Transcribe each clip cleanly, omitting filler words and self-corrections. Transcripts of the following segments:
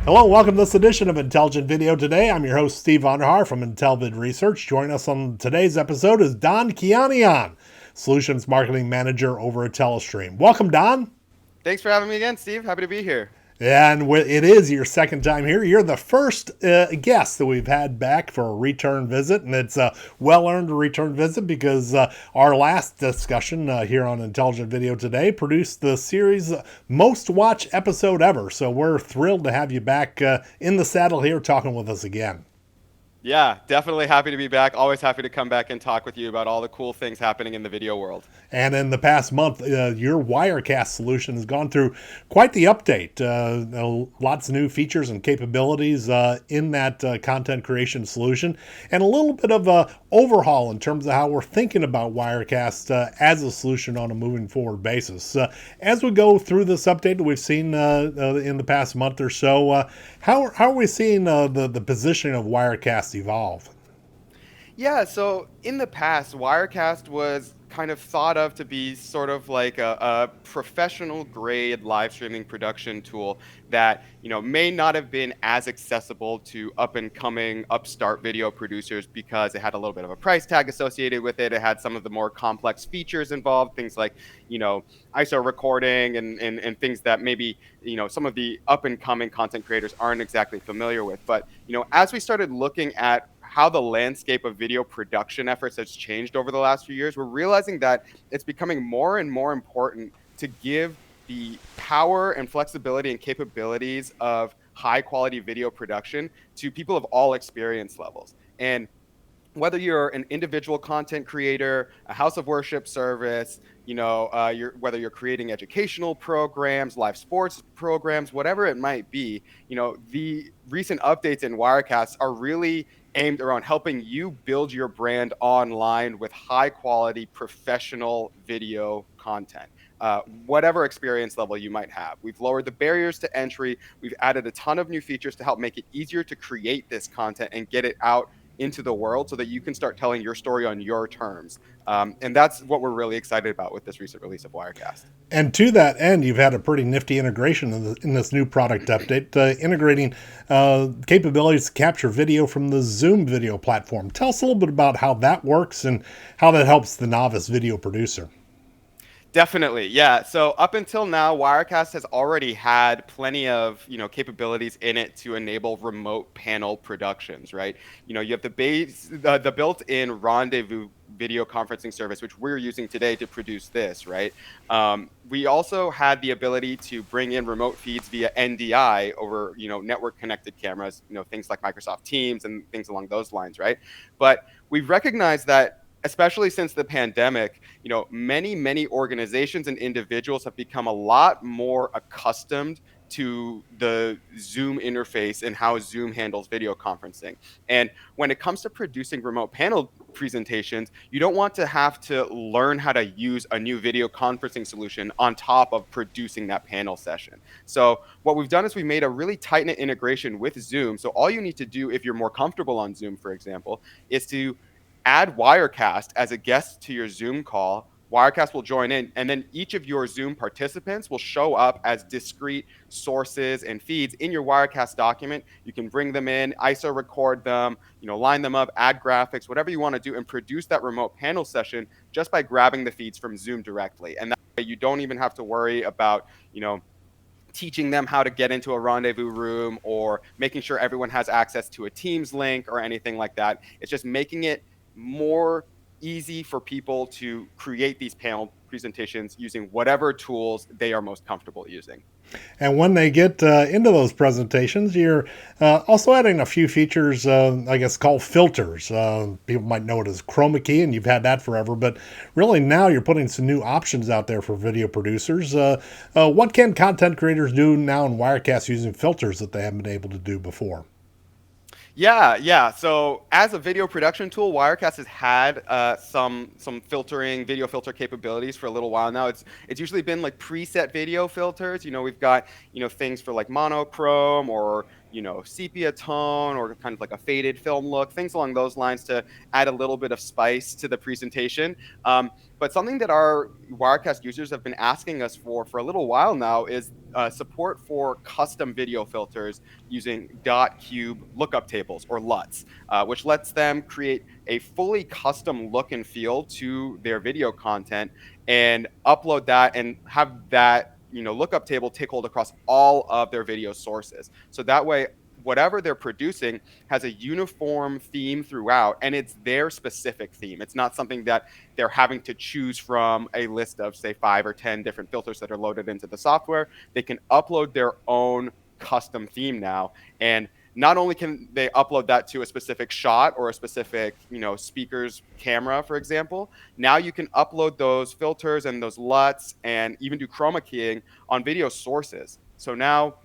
Hello, welcome to this edition of Intelligent Video Today. I'm your host, Steve Vonderhaar from Intelvid Research. Joining us on today's episode is Don Kianian, Solutions Marketing Manager over at Telestream. Welcome, Don. Thanks for having me again, Steve. Happy to be here. And it is your second time here. You're the first guest that we've had back for a return visit, and it's a well-earned return visit because our last discussion here on Intelligent Video Today produced the series' most watched episode ever. So we're thrilled to have you back in the saddle here talking with us again. Yeah, definitely happy to be back. Always happy to come back and talk with you about all the cool things happening in the video world. And in the past month, your Wirecast solution has gone through quite the update. Lots of new features and capabilities in that content creation solution, and a little bit of a overhaul in terms of how we're thinking about Wirecast as a solution on a moving forward basis. As we go through this update that we've seen in the past month or so, how are we seeing the positioning of Wirecast evolve? Yeah, so in the past, Wirecast was kind of thought of to be sort of like a professional grade live streaming production tool that, may not have been as accessible to up and coming upstart video producers because it had a little bit of a price tag associated with it. It had some of the more complex features involved, things like, ISO recording and things that maybe, some of the up and coming content creators aren't exactly familiar with. But, as we started looking at how the landscape of video production efforts has changed over the last few years, we're realizing that it's becoming more and more important to give the power and flexibility and capabilities of high quality video production to people of all experience levels. And whether you're an individual content creator, a house of worship service, whether you're creating educational programs, live sports programs, whatever it might be, the recent updates in Wirecast are really aimed around helping you build your brand online with high quality professional video content. Whatever experience level you might have. We've lowered the barriers to entry. We've added a ton of new features to help make it easier to create this content and get it out into the world so that you can start telling your story on your terms. And that's what we're really excited about with this recent release of Wirecast. And to that end, you've had a pretty nifty integration in this new product update, integrating capabilities to capture video from the Zoom video platform. Tell us a little bit about how that works and how that helps the novice video producer. Definitely. Yeah. So up until now, Wirecast has already had plenty of, capabilities in it to enable remote panel productions, right? You have the built-in rendezvous video conferencing service, which we're using today to produce this, right? We also had the ability to bring in remote feeds via NDI over, network connected cameras, things like Microsoft Teams and things along those lines, right? But we've recognized that especially since the pandemic, many organizations and individuals have become a lot more accustomed to the Zoom interface and how Zoom handles video conferencing. And when it comes to producing remote panel presentations, you don't want to have to learn how to use a new video conferencing solution on top of producing that panel session. So what we've done is we made a really tight-knit integration with Zoom. So all you need to do if you're more comfortable on Zoom, for example, is to add Wirecast as a guest to your Zoom call. Wirecast will join in, and then each of your Zoom participants will show up as discrete sources and feeds in your Wirecast document. You can bring them in, ISO record them, line them up, add graphics, whatever you want to do, and produce that remote panel session just by grabbing the feeds from Zoom directly. And that way you don't even have to worry about, teaching them how to get into a rendezvous room or making sure everyone has access to a Teams link or anything like that. It's just making it more easy for people to create these panel presentations using whatever tools they are most comfortable using. And when they get into those presentations, you're also adding a few features, I guess, called filters. People might know it as chroma key, and you've had that forever. But really now you're putting some new options out there for video producers. What can content creators do now in Wirecast using filters that they haven't been able to do before? Yeah. So as a video production tool, Wirecast has had some filtering, video filter capabilities for a little while now. It's usually been like preset video filters. We've got things for like monochrome or sepia tone or kind of like a faded film look, things along those lines to add a little bit of spice to the presentation. But something that our Wirecast users have been asking us for a little while now is support for custom video filters using dot cube lookup tables or LUTs, which lets them create a fully custom look and feel to their video content and upload that and have that lookup table take hold across all of their video sources. So that way, whatever they're producing has a uniform theme throughout, and it's their specific theme. It's not something that they're having to choose from a list of, say, 5 or 10 different filters that are loaded into the software. They can upload their own custom theme now. And not only can they upload that to a specific shot or a specific, speaker's camera, for example, now you can upload those filters and those LUTs and even do chroma keying on video sources. So now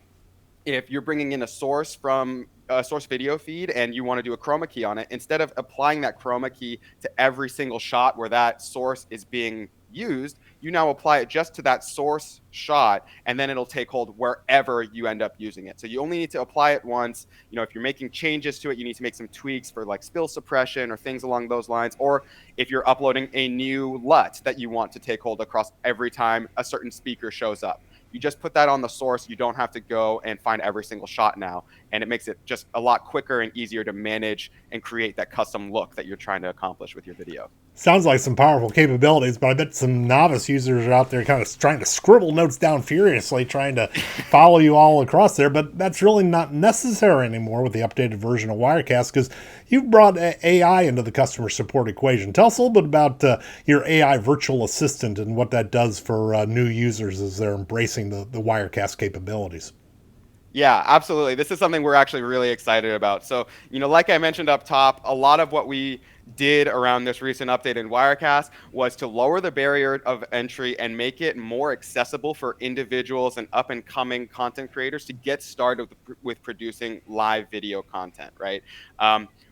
if you're bringing in a source from a source video feed and you want to do a chroma key on it, instead of applying that chroma key to every single shot where that source is being used, you now apply it just to that source shot, and then it'll take hold wherever you end up using it. So you only need to apply it once. If you're making changes to it, you need to make some tweaks for like spill suppression or things along those lines. Or if you're uploading a new LUT that you want to take hold across every time a certain speaker shows up, you just put that on the source. You don't have to go and find every single shot now. And it makes it just a lot quicker and easier to manage and create that custom look that you're trying to accomplish with your video. Sounds like some powerful capabilities, but I bet some novice users are out there kind of trying to scribble notes down furiously, trying to follow you all across there. But that's really not necessary anymore with the updated version of Wirecast, because you've brought AI into the customer support equation. Tell us a little bit about your AI virtual assistant and what that does for new users as they're embracing the Wirecast capabilities. Yeah, absolutely. This is something we're actually really excited about. So, like I mentioned up top, a lot of what we did around this recent update in Wirecast was to lower the barrier of entry and make it more accessible for individuals and up and coming content creators to get started with producing live video content, right?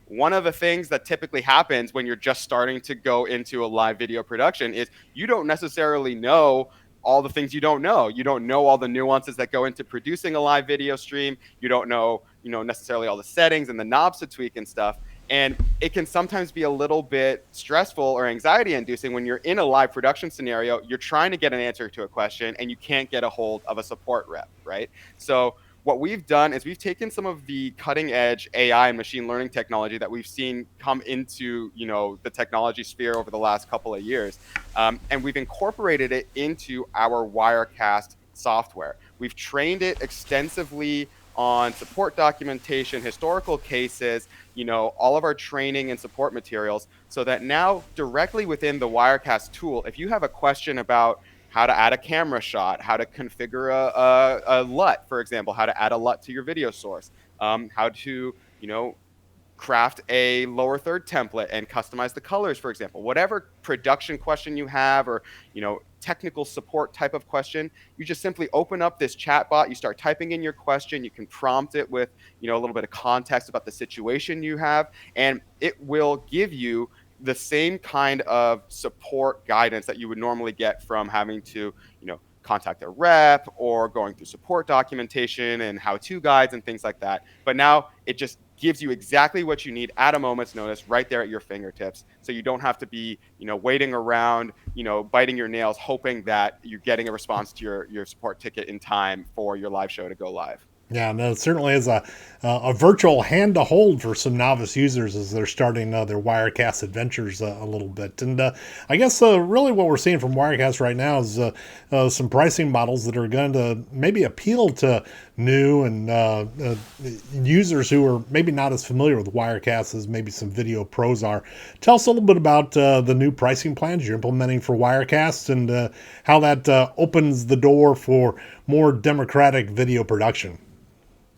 One of the things that typically happens when you're just starting to go into a live video production is you don't necessarily know all the things you don't know. You don't know all the nuances that go into producing a live video stream. You don't know, necessarily all the settings and the knobs to tweak and stuff. And it can sometimes be a little bit stressful or anxiety inducing when you're in a live production scenario. You're trying to get an answer to a question and you can't get a hold of a support rep, right? So what we've done is we've taken some of the cutting edge AI and machine learning technology that we've seen come into, the technology sphere over the last couple of years. And we've incorporated it into our Wirecast software. We've trained it extensively on support documentation, historical cases, all of our training and support materials, so that now directly within the Wirecast tool, if you have a question about how to add a camera shot, how to configure a LUT, for example, how to add a LUT to your video source, how to, craft a lower third template and customize the colors, for example, whatever production question you have or, technical support type of question, you just simply open up this chat bot, you start typing in your question, you can prompt it with, a little bit of context about the situation you have, and it will give you the same kind of support guidance that you would normally get from having to, contact a rep or going through support documentation and how-to guides and things like that. But now it just gives you exactly what you need at a moment's notice right there at your fingertips. So you don't have to be, waiting around, biting your nails, hoping that you're getting a response to your support ticket in time for your live show to go live. Yeah, no, it certainly is a virtual hand to hold for some novice users as they're starting their Wirecast adventures a little bit. And I guess really what we're seeing from Wirecast right now is some pricing models that are going to maybe appeal to new and users who are maybe not as familiar with Wirecast as maybe some video pros are. Tell us a little bit about the new pricing plans you're implementing for Wirecast and how that opens the door for more democratic video production.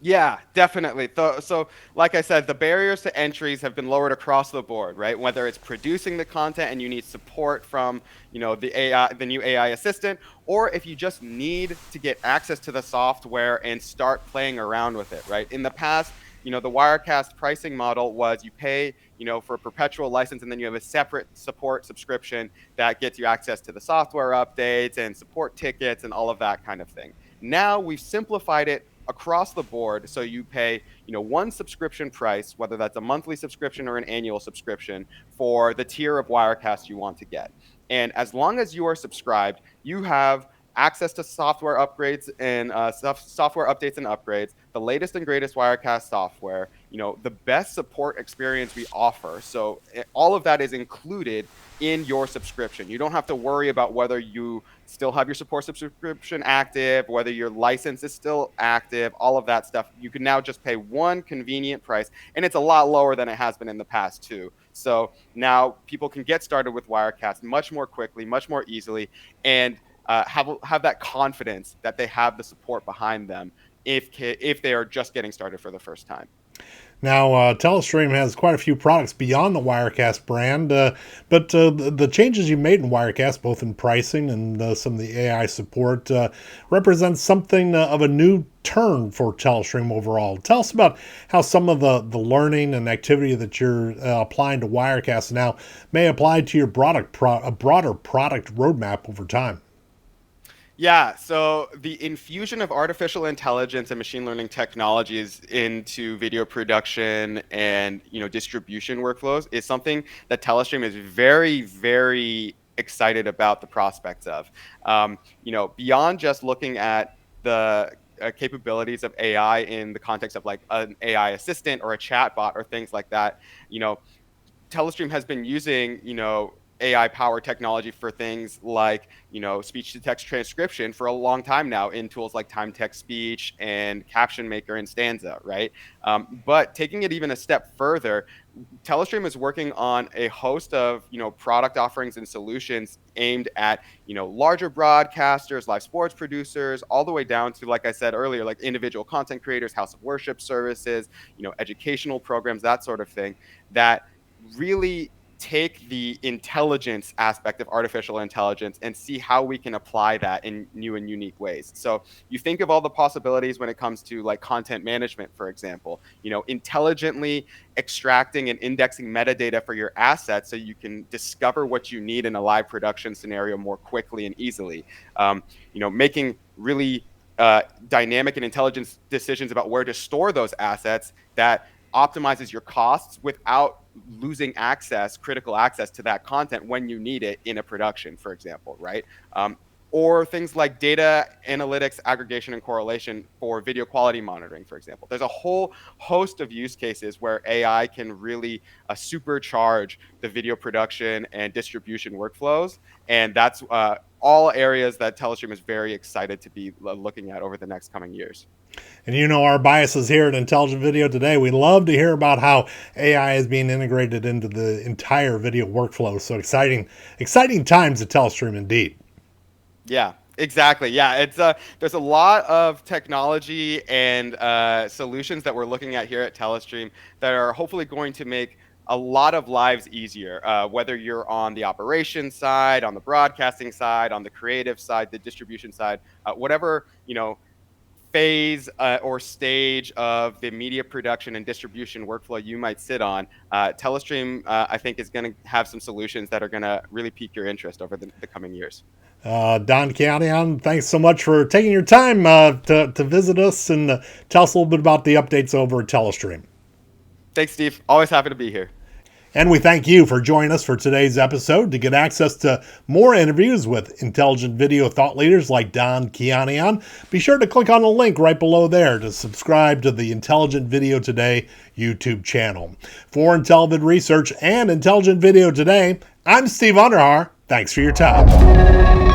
Yeah, definitely. So, like I said, the barriers to entries have been lowered across the board, right? Whether it's producing the content and you need support from, the AI, the new AI assistant, or if you just need to get access to the software and start playing around with it, right? In the past, the Wirecast pricing model was you pay, for a perpetual license, and then you have a separate support subscription that gets you access to the software updates and support tickets and all of that kind of thing. Now we've simplified it across the board. So you pay, one subscription price, whether that's a monthly subscription or an annual subscription, for the tier of Wirecast you want to get. And as long as you are subscribed, you have access to software upgrades and software updates and upgrades, the latest and greatest Wirecast software, the best support experience we offer. So all of that is included in your subscription. You don't have to worry about whether you still have your support subscription active, whether your license is still active, all of that stuff. You can now just pay one convenient price, and it's a lot lower than it has been in the past too. So now people can get started with Wirecast much more quickly, much more easily, and have that confidence that they have the support behind them if they are just getting started for the first time. Now, Telestream has quite a few products beyond the Wirecast brand, but the changes you made in Wirecast, both in pricing and some of the AI support, represents something of a new turn for Telestream overall. Tell us about how some of the learning and activity that you're applying to Wirecast now may apply to your broader product roadmap over time. Yeah, so the infusion of artificial intelligence and machine learning technologies into video production and distribution workflows is something that Telestream is very, very excited about the prospects of. Beyond just looking at the capabilities of AI in the context of like an AI assistant or a chatbot or things like that, Telestream has been using, AI powered technology for things like, speech to text transcription for a long time now in tools like Time Text Speech and Caption Maker and Stanza, right? But taking it even a step further, Telestream is working on a host of, product offerings and solutions aimed at, larger broadcasters, live sports producers, all the way down to, like I said earlier, like individual content creators, house of worship services, educational programs, that sort of thing, that really take the intelligence aspect of artificial intelligence and see how we can apply that in new and unique ways. So you think of all the possibilities when it comes to like content management, for example, intelligently extracting and indexing metadata for your assets so you can discover what you need in a live production scenario more quickly and easily. Making really dynamic and intelligent decisions about where to store those assets that optimizes your costs without losing critical access to that content when you need it in a production, for example, right? Or things like data analytics, aggregation, and correlation for video quality monitoring, for example. There's a whole host of use cases where AI can really supercharge the video production and distribution workflows. And that's all areas that Telestream is very excited to be looking at over the next coming years. And our biases here at Intelligent Video Today, we love to hear about how AI is being integrated into the entire video workflow. So exciting times at Telestream indeed. Yeah, exactly. Yeah, it's there's a lot of technology and solutions that we're looking at here at Telestream that are hopefully going to make a lot of lives easier, whether you're on the operations side, on the broadcasting side, on the creative side, the distribution side, whatever, phase or stage of the media production and distribution workflow you might sit on. Telestream, I think, is going to have some solutions that are going to really pique your interest over the coming years. Don Kianian, thanks so much for taking your time to visit us and tell us a little bit about the updates over at Telestream. Thanks, Steve. Always happy to be here. And we thank you for joining us for today's episode. To get access to more interviews with intelligent video thought leaders like Don Kianian, be sure to click on the link right below there to subscribe to the Intelligent Video Today YouTube channel. For Intellivid Research and Intelligent Video Today, I'm Steve Underhar. Thanks for your time.